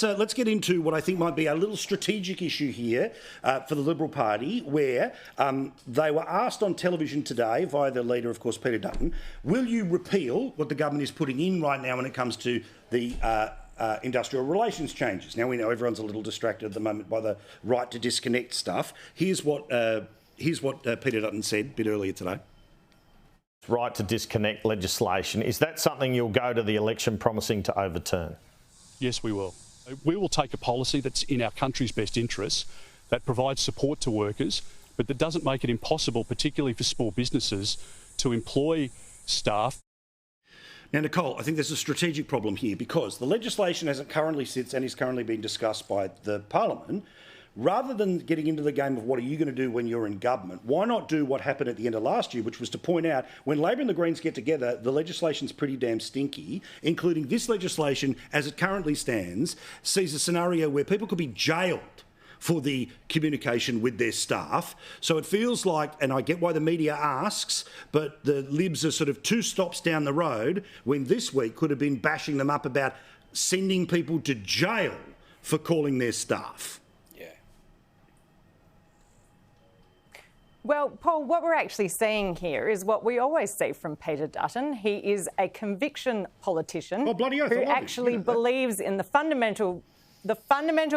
Let's get into what I think might be a little strategic issue here for the Liberal Party, where they were asked on television today via the leader, of course, Peter Dutton, will you repeal what the government is putting in right now when it comes to the industrial relations changes? Now, we know everyone's a little distracted at the moment by the right to disconnect stuff. Here's what Peter Dutton said a bit earlier today. Right to disconnect legislation. Is that something you'll go to the election promising to overturn? Yes, we will. We will take a policy that's in our country's best interests, that provides support to workers, but that doesn't make it impossible, particularly for small businesses, to employ staff. Now, Nicolle, I think there's a strategic problem here because the legislation as it currently sits and is currently being discussed by the Parliament, rather than getting into the game of what are you going to do when you're in government, why not do what happened at the end of last year, which was to point out when Labor and the Greens get together, the legislation's pretty damn stinky, including this legislation as it currently stands, sees a scenario where people could be jailed for the communication with their staff. So it feels like, and I get why the media asks, but the Libs are sort of two stops down the road when this week could have been bashing them up about sending people to jail for calling their staff. Well, Paul, what we're actually seeing here is what we always see from Peter Dutton. He is a conviction politician who actually believes in the fundamental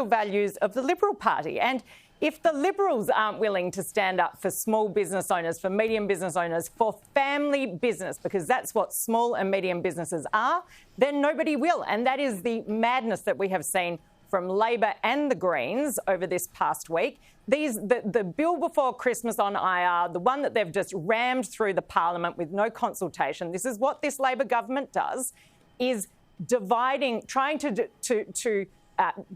values of the Liberal Party. And if the Liberals aren't willing to stand up for small business owners, for medium business owners, for family business, because that's what small and medium businesses are, then nobody will. And that is the madness that we have seen from Labor and the Greens over this past week. The bill before Christmas on IR, the one that they've just rammed through the Parliament with no consultation, this is what this Labor government does, is trying to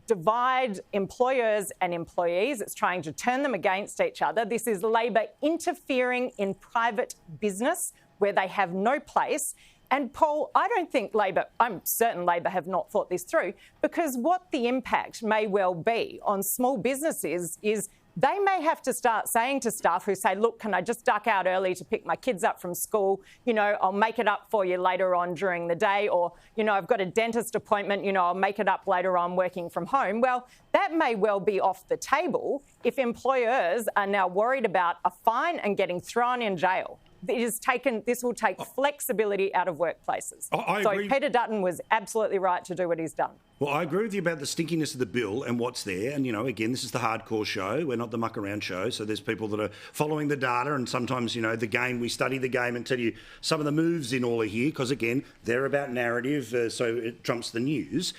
divide employers and employees. It's trying to turn them against each other. This is Labor interfering in private business where they have no place. And Paul, I don't think Labor, I'm certain Labor have not thought this through, because what the impact may well be on small businesses is they may have to start saying to staff who say, look, can I just duck out early to pick my kids up from school? You know, I'll make it up for you later on during the day. Or, you know, I've got a dentist appointment, you know, I'll make it up later on working from home. Well, that may well be off the table if employers are now worried about a fine and getting thrown in jail. This will take flexibility out of workplaces. So Peter Dutton was absolutely right to do what he's done. Well, I agree with you about the stinkiness of the bill and what's there. And, you know, again, this is the hardcore show. We're not the muck around show. So there's people that are following the data and sometimes, you know, the game, we study the game and tell you some of the moves in all of here because, again, they're about narrative, so it trumps the news.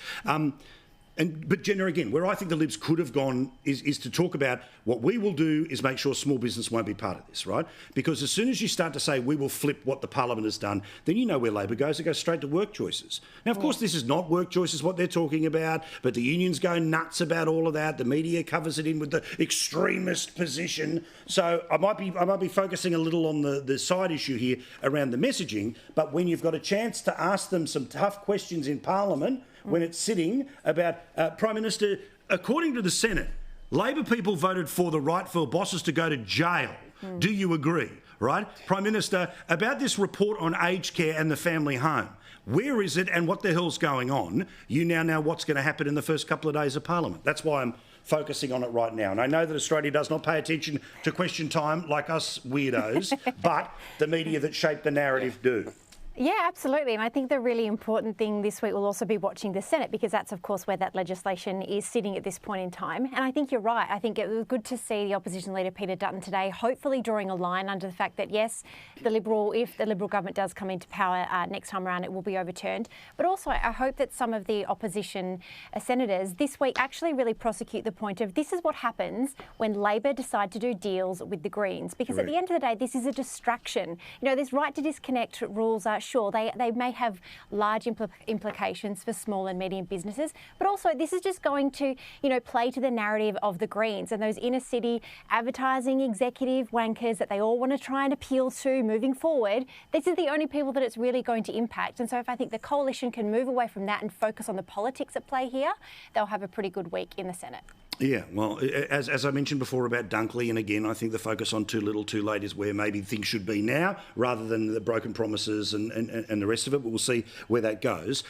But Jenna, again, where I think the Libs could have gone is to talk about what we will do is make sure small business won't be part of this, right? Because as soon as you start to say we will flip what the Parliament has done, then you know where Labor goes. It goes straight to work choices. Now, of course, this is not work choices, what they're talking about, but the unions go nuts about all of that. The media covers it in with the extremist position. So I might be focusing a little on the side issue here around the messaging, but when you've got a chance to ask them some tough questions in Parliament, when it's sitting about, Prime Minister, according to the Senate, Labor people voted for the right for bosses to go to jail. Do you agree? Right? Prime Minister, about this report on aged care and the family home, where is it and what the hell's going on? You now know what's going to happen in the first couple of days of Parliament. That's why I'm focusing on it right now. And I know that Australia does not pay attention to question time like us weirdos, but the media that shape the narrative do. Yeah, absolutely. And I think the really important thing this week will also be watching the Senate, because that's, of course, where that legislation is sitting at this point in time. And I think you're right. I think it was good to see the opposition leader, Peter Dutton, today, hopefully drawing a line under the fact that, yes, if the Liberal government does come into power next time around, it will be overturned. But also, I hope that some of the opposition senators this week actually really prosecute the point of this is what happens when Labor decide to do deals with the Greens. Because at the end of the day, this is a distraction. You know, this right to disconnect rules are sure, they may have large implications for small and medium businesses, but also this is just going to, you know, play to the narrative of the Greens and those inner city advertising executive wankers that they all want to try and appeal to moving forward. This is the only people that it's really going to impact. And so if I think the coalition can move away from that and focus on the politics at play here, they'll have a pretty good week in the Senate. Yeah, well, as I mentioned before about Dunkley, and again, I think the focus on too little, too late is where maybe things should be now rather than the broken promises and the rest of it, but we'll see where that goes.